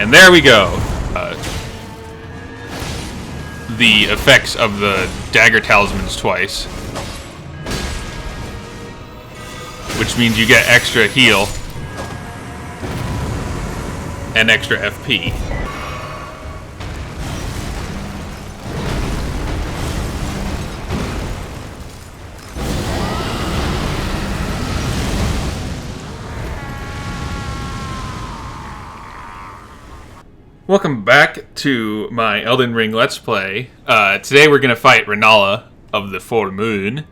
And there we go. The effects of the dagger talismans twice. Which means you get extra heal and extra FP. Welcome back to my Elden Ring Let's Play. Today we're going to fight Raya of the Full Moon.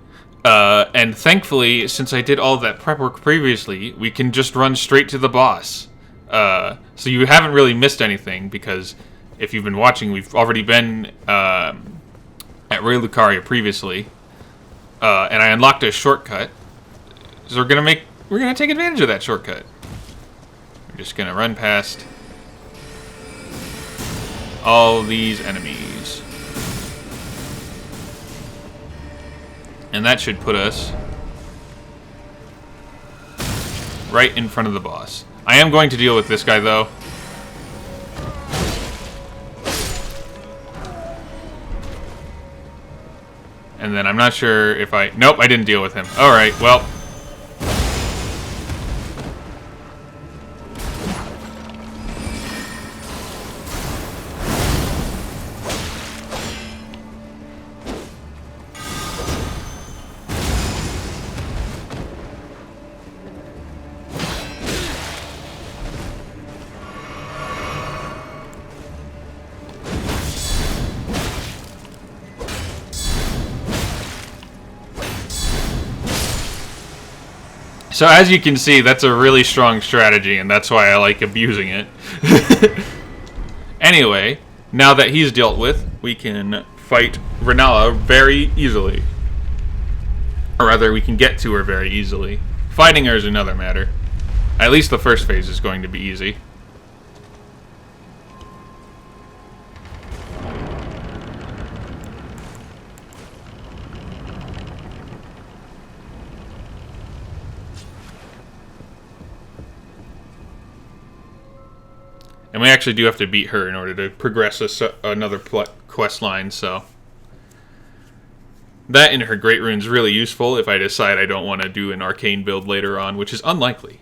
And thankfully, since I did all of that prep work previously, we can just run straight to the boss. So you haven't really missed anything, because if you've been watching, we've already been at Raya Lucaria previously. And I unlocked a shortcut. So we're gonna take advantage of that shortcut. We're just gonna run past all these enemies. And that should put us right in front of the boss. I am going to deal with this guy, though. And then I'm not sure if I... Nope, I didn't deal with him. Alright, well... So as you can see, that's a really strong strategy, and that's why I like abusing it. Anyway, now that he's dealt with, we can fight Raya very easily. Or rather, we can get to her very easily. Fighting her is another matter. At least the first phase is going to be easy. And we actually do have to beat her in order to progress another quest line, so... That and her Great Rune is really useful if I decide I don't want to do an arcane build later on, which is unlikely.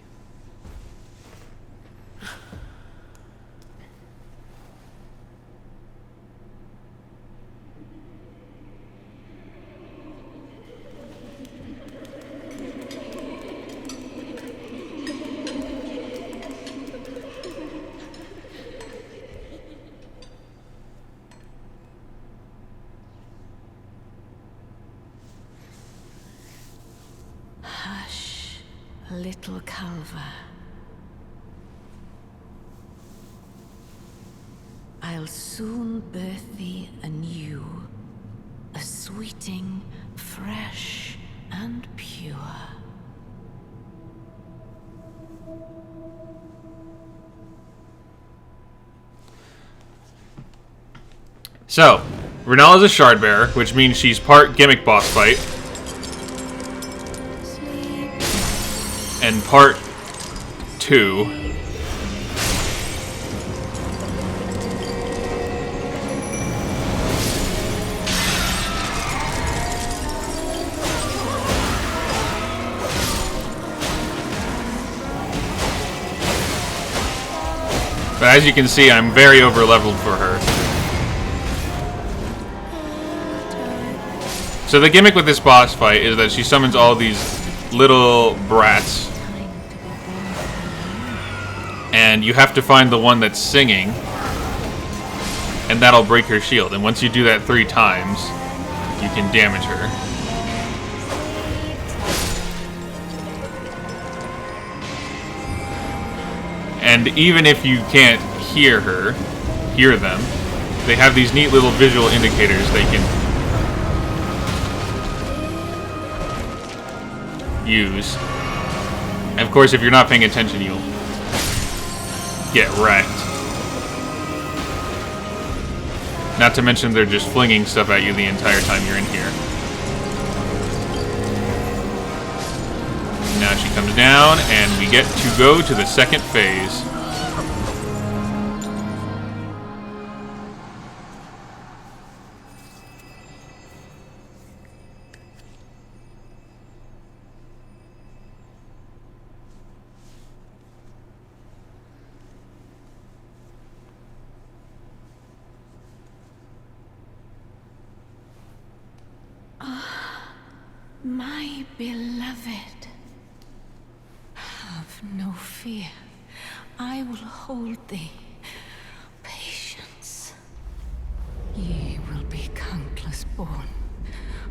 Little Calva, I'll soon birth thee anew, a sweeting, fresh and pure. So, Raya is a shard bearer, which means she's part gimmick boss fight. And part 2. But as you can see, I'm very over-leveled for her. So the gimmick with this boss fight is that she summons all these little brats. And you have to find the one that's singing, and that'll break her shield. And once you do that 3 times, you can damage her. And even if you can't hear them, they have these neat little visual indicators they can use. And of course, if you're not paying attention, you'll get wrecked. Not to mention they're just flinging stuff at you the entire time you're in here. Now she comes down, and we get to go to the second phase. My beloved, have no fear. I will hold thee. Patience. Ye will be countless born,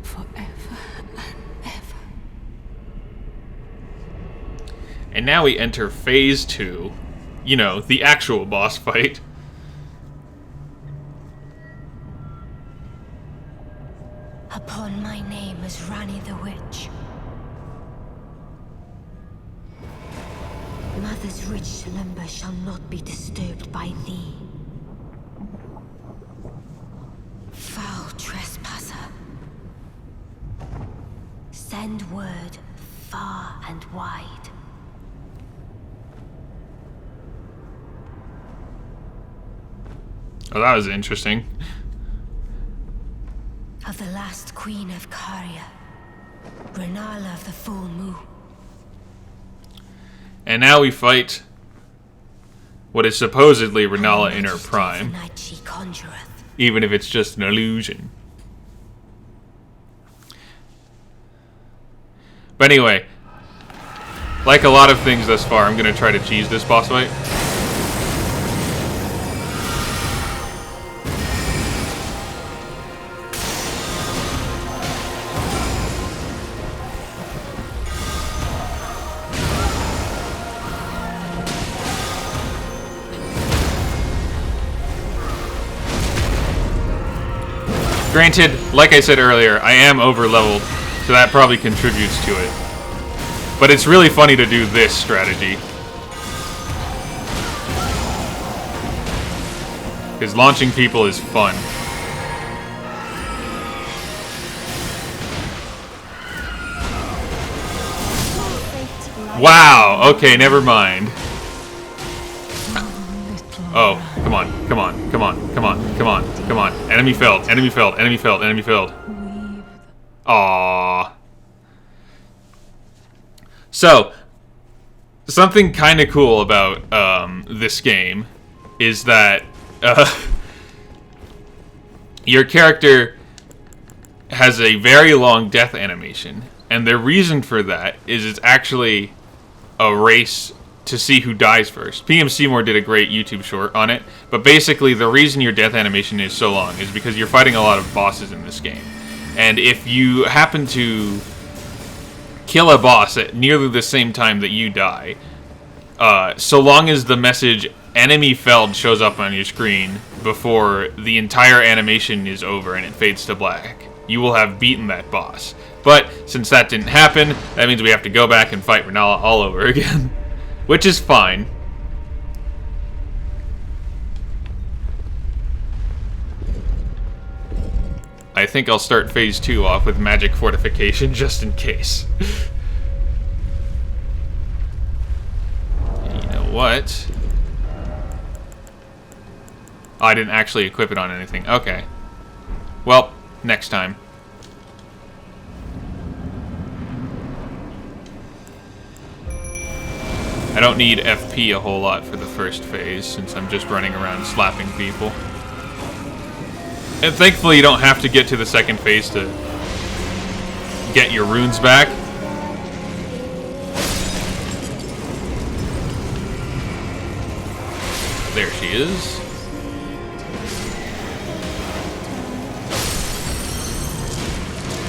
forever and ever. And now we enter phase 2. You know, the actual boss fight. Upon my name as Rani the Witch. Mother's rich slumber shall not be disturbed by thee. Foul trespasser. Send word far and wide. Oh, that was interesting. Of the last queen of Caria, Renala of the full moon. And now we fight what is supposedly Renala in her prime, The night she conjureth. even if it's just an illusion. But anyway, like a lot of things thus far, I'm going to try to cheese this boss fight. Granted, like I said earlier, I am over-leveled, so that probably contributes to it. But it's really funny to do this strategy. Because launching people is fun. Wow, okay, never mind. Oh, come on, come on, come on, come on, come on, come on. Enemy failed, enemy failed, enemy failed, enemy failed. Aww. So, something kind of cool about this game is that your character has a very long death animation. And the reason for that is it's actually a race to see who dies first. PM Seymour did a great YouTube short on it, but basically the reason your death animation is so long is because you're fighting a lot of bosses in this game. And if you happen to kill a boss at nearly the same time that you die, so long as the message enemy felled shows up on your screen before the entire animation is over and it fades to black, you will have beaten that boss. But since that didn't happen, that means we have to go back and fight Renala all over again. Which is fine. I think I'll start phase 2 off with magic fortification just in case. You know what? Oh, I didn't actually equip it on anything. Okay. Well, next time. I don't need FP a whole lot for the first phase, since I'm just running around slapping people. And thankfully you don't have to get to the second phase to get your runes back. There she is.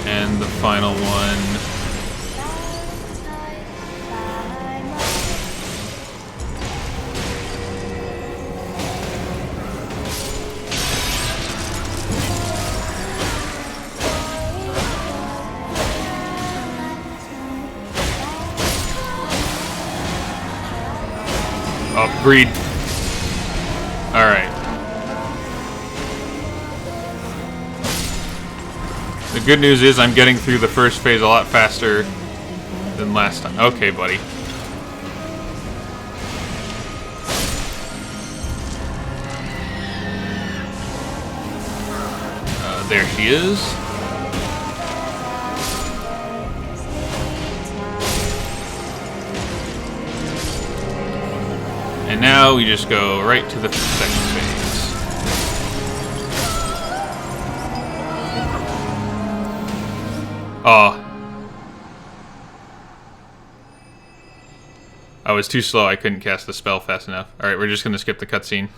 And the final one. Agreed. Alright. The good news is I'm getting through the first phase a lot faster than last time. Okay, buddy. There she is. And now we just go right to the second phase. Oh, I was too slow. I couldn't cast the spell fast enough. Alright, we're just going to skip the cutscene.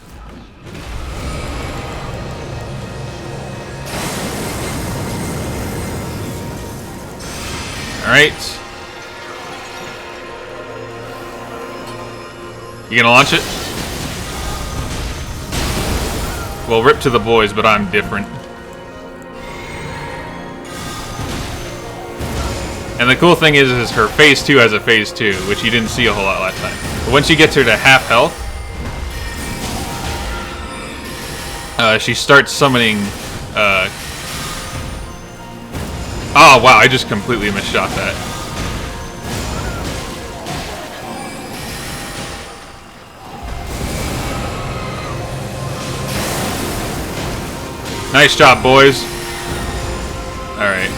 Alright. You gonna launch it? Well, rip to the boys, but I'm different. And the cool thing is her phase 2 has a phase 2, which you didn't see a whole lot last time. But once you get her to half health, she starts summoning, oh wow, I just completely misshot that. Nice job, boys. Alright.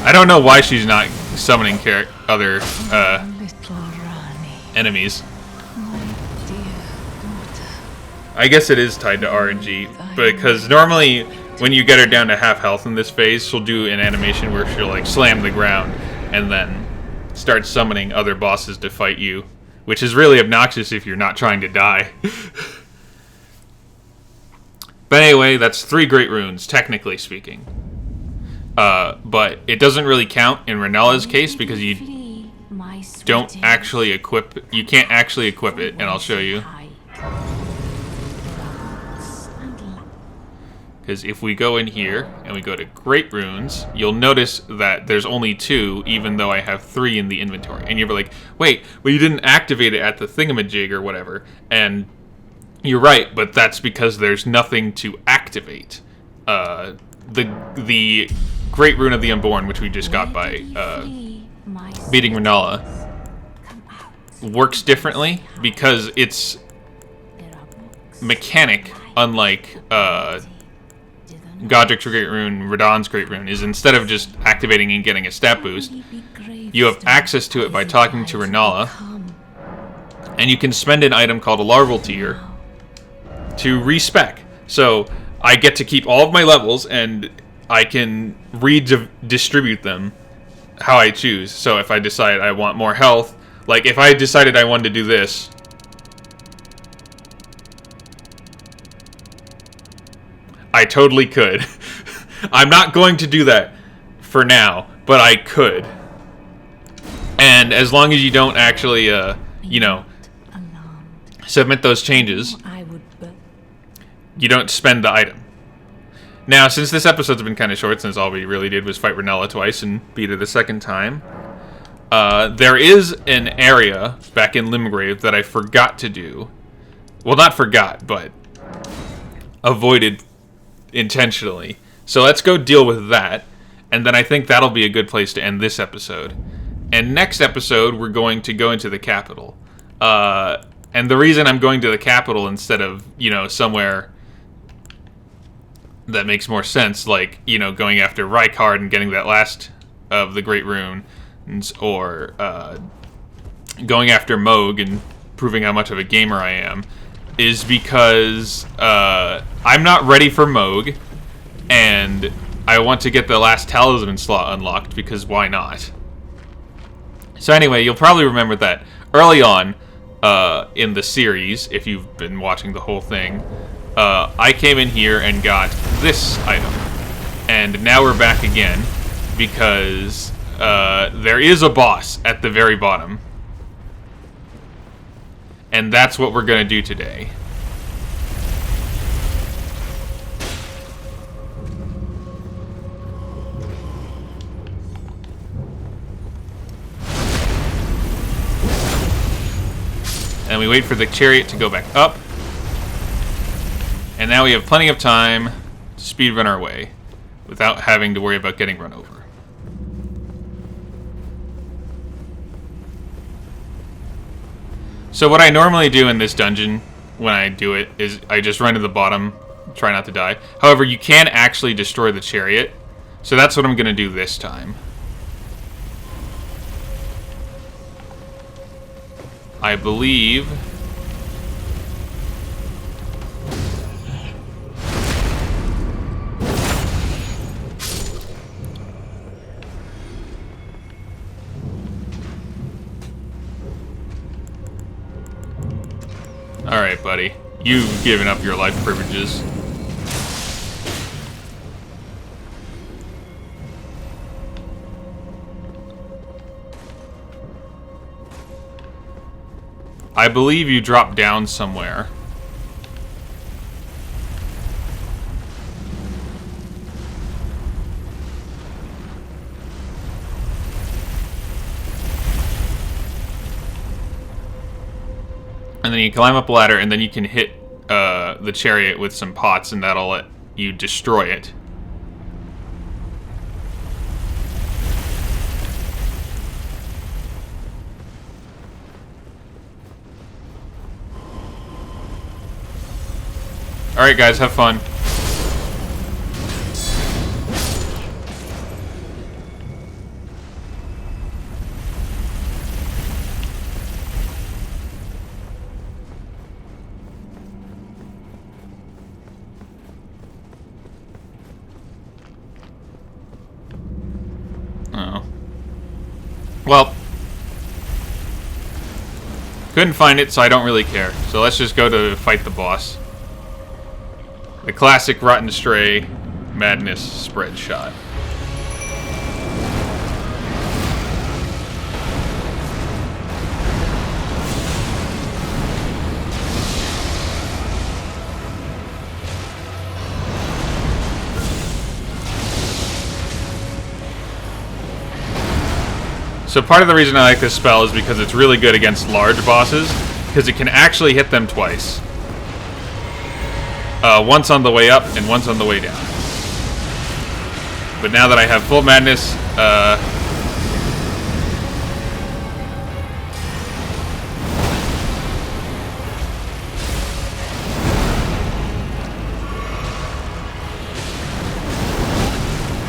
I don't know why she's not summoning other enemies. I guess it is tied to RNG, because normally when you get her down to half health in this phase, she'll do an animation where she'll like slam the ground and then start summoning other bosses to fight you, which is really obnoxious if you're not trying to die. But anyway, that's 3 great runes, technically speaking. But it doesn't really count in Renala's case because you don't actually equip. You can't actually equip it, and I'll show you. Because if we go in here and we go to Great Runes, you'll notice that there's only 2, even though I have 3 in the inventory. And you're like, wait, well you didn't activate it at the thingamajig or whatever. And you're right, but that's because there's nothing to activate. The Great Rune of the Unborn, which we just got by beating Renala, works differently because its mechanic, unlike Godric's Great Rune, Radahn's Great Rune, is instead of just activating and getting a stat boost, you have access to it by talking to Renala, and you can spend an item called a Larval Tear to respec. So I get to keep all of my levels, and I can redistribute them how I choose. So if I decide I want more health, like if I decided I wanted to do this, I totally could. I'm not going to do that for now, but I could. And as long as you don't actually, you know, submit those changes, you don't spend the item. Now, since this episode's been kind of short, since all we really did was fight Renala twice and beat her the second time, there is an area back in Limgrave that I forgot to do. Well, not forgot, but avoided intentionally. So let's go deal with that, and then I think that'll be a good place to end this episode. And next episode, we're going to go into the capital. And the reason I'm going to the capital instead of, you know, somewhere that makes more sense, like, you know, going after Rykard and getting that last of the Great Rune, or going after Moog and proving how much of a gamer I am, is because I'm not ready for Moog, and I want to get the last talisman slot unlocked, because why not? So anyway, you'll probably remember that early on in the series, if you've been watching the whole thing, I came in here and got this item. And now we're back again, because there is a boss at the very bottom. And that's what we're going to do today. And we wait for the chariot to go back up. And now we have plenty of time to speedrun our way without having to worry about getting run over. So what I normally do in this dungeon when I do it is I just run to the bottom, try not to die. However, you can actually destroy the chariot So that's what I'm going to do this time. I believe... Alright, buddy. You've given up your life privileges. I believe you dropped down somewhere. And then you climb up a ladder, and then you can hit the chariot with some pots, and that'll let you destroy it. Alright guys, have fun. Oh. Well. Couldn't find it, so I don't really care. So let's just go to fight the boss. The classic Rotten Stray Madness spread shot. So part of the reason I like this spell is because it's really good against large bosses, because it can actually hit them twice. Once on the way up and once on the way down. But now that I have full madness,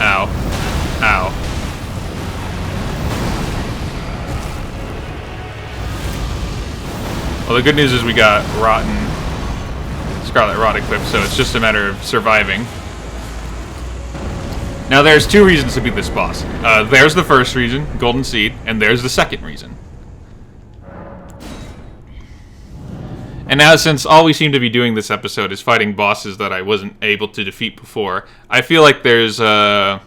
Ow. Ow. Well, the good news is we got Scarlet Rot equipped, so it's just a matter of surviving. Now there's two reasons to beat this boss. There's the first reason, Golden Seed, and there's the second reason. And now, since all we seem to be doing this episode is fighting bosses that I wasn't able to defeat before, I feel like there's a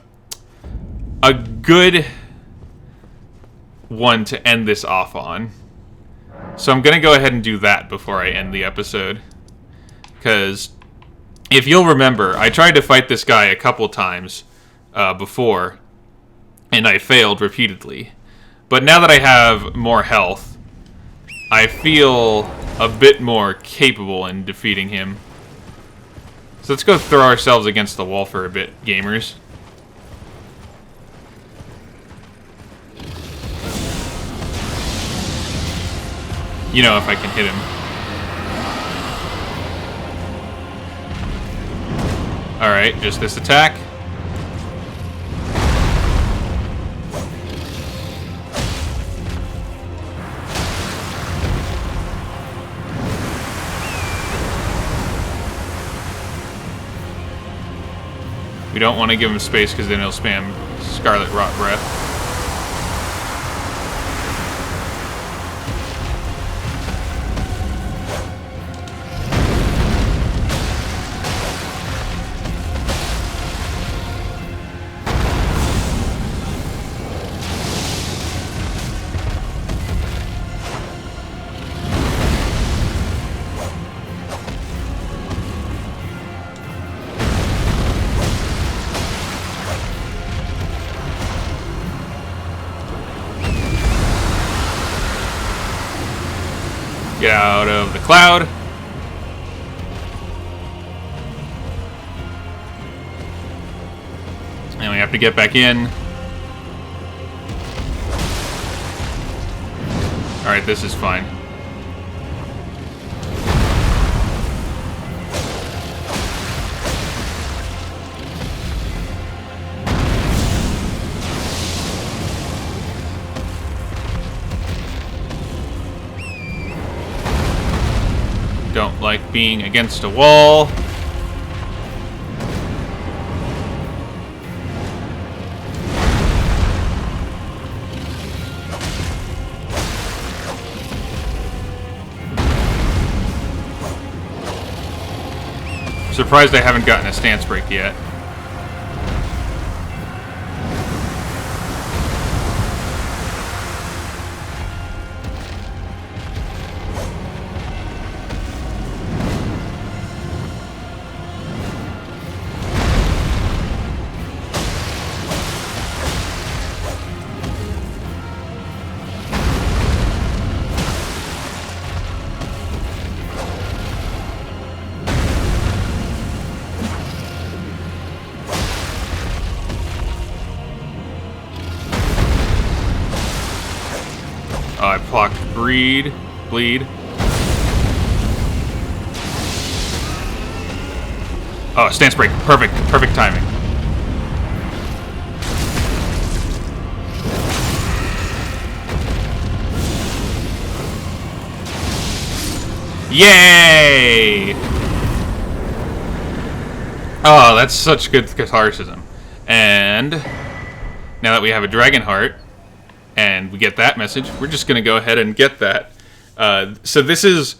good one to end this off on. So I'm going to go ahead and do that before I end the episode. Because, if you'll remember, I tried to fight this guy a couple times before, and I failed repeatedly. But now that I have more health, I feel a bit more capable in defeating him. So let's go throw ourselves against the wall for a bit, gamers. You know, if I can hit him. Alright, just this attack. We don't want to give him space because then he'll spam Scarlet Rot Breath. Get out of the cloud. And we have to get back in. Alright, this is fine. like being against a wall. Surprised I haven't gotten a stance break yet. I blocked bleed. Oh, stance break. Perfect timing. Yay! Oh, that's such good catharsis. And now that we have a dragon heart, and we get that message, we're just gonna go ahead and get that. So this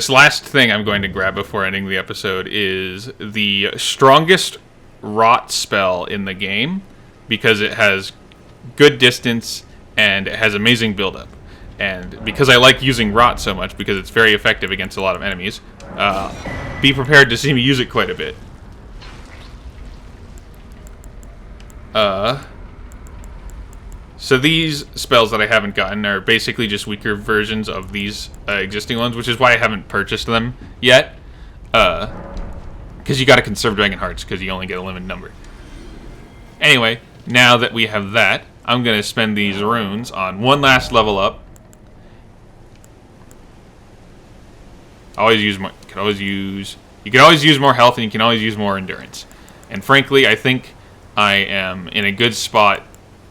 last thing I'm going to grab before ending the episode is the strongest rot spell in the game, because it has good distance and it has amazing buildup. And because I like using rot so much, because it's very effective against a lot of enemies, be prepared to see me use it quite a bit. So these spells that I haven't gotten are basically just weaker versions of these existing ones, which is why I haven't purchased them yet. Because you gotta conserve Dragon Hearts, because you only get a limited number. Anyway, now that we have that, I'm gonna spend these runes on one last level up. You can always use more health, and you can always use more endurance. And frankly, I think I am in a good spot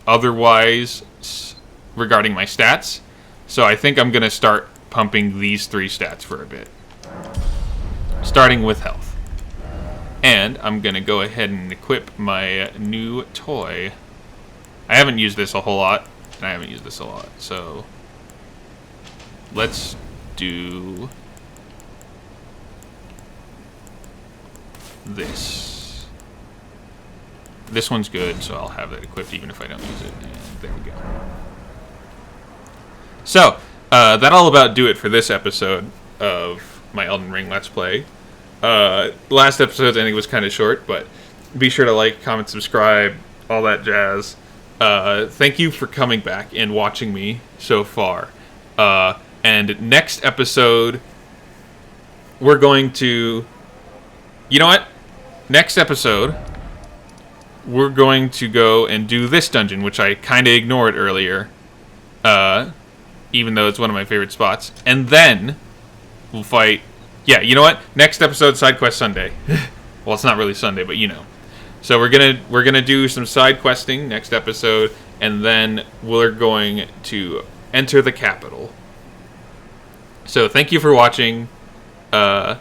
otherwise regarding my stats, so I think I'm gonna start pumping these 3 stats for a bit, starting with health. And I'm gonna go ahead and equip my new toy. I haven't used this a whole lot, so let's do this. This one's good, so I'll have that equipped even if I don't use it. And there we go. So, that'll about do it for this episode of my Elden Ring Let's Play. Last episode, I think, was kind of short, but be sure to like, comment, subscribe, all that jazz. Thank you for coming back and watching me so far. And next episode, we're going to... You know what? Next episode, we're going to go and do this dungeon, which I kind of ignored earlier, even though it's one of my favorite spots. And then we'll fight... Yeah, you know what? Next episode, Side Quest Sunday. Well, it's not really Sunday, but you know. So we're gonna do some side questing next episode, and then we're going to enter the capital. So thank you for watching. Bye.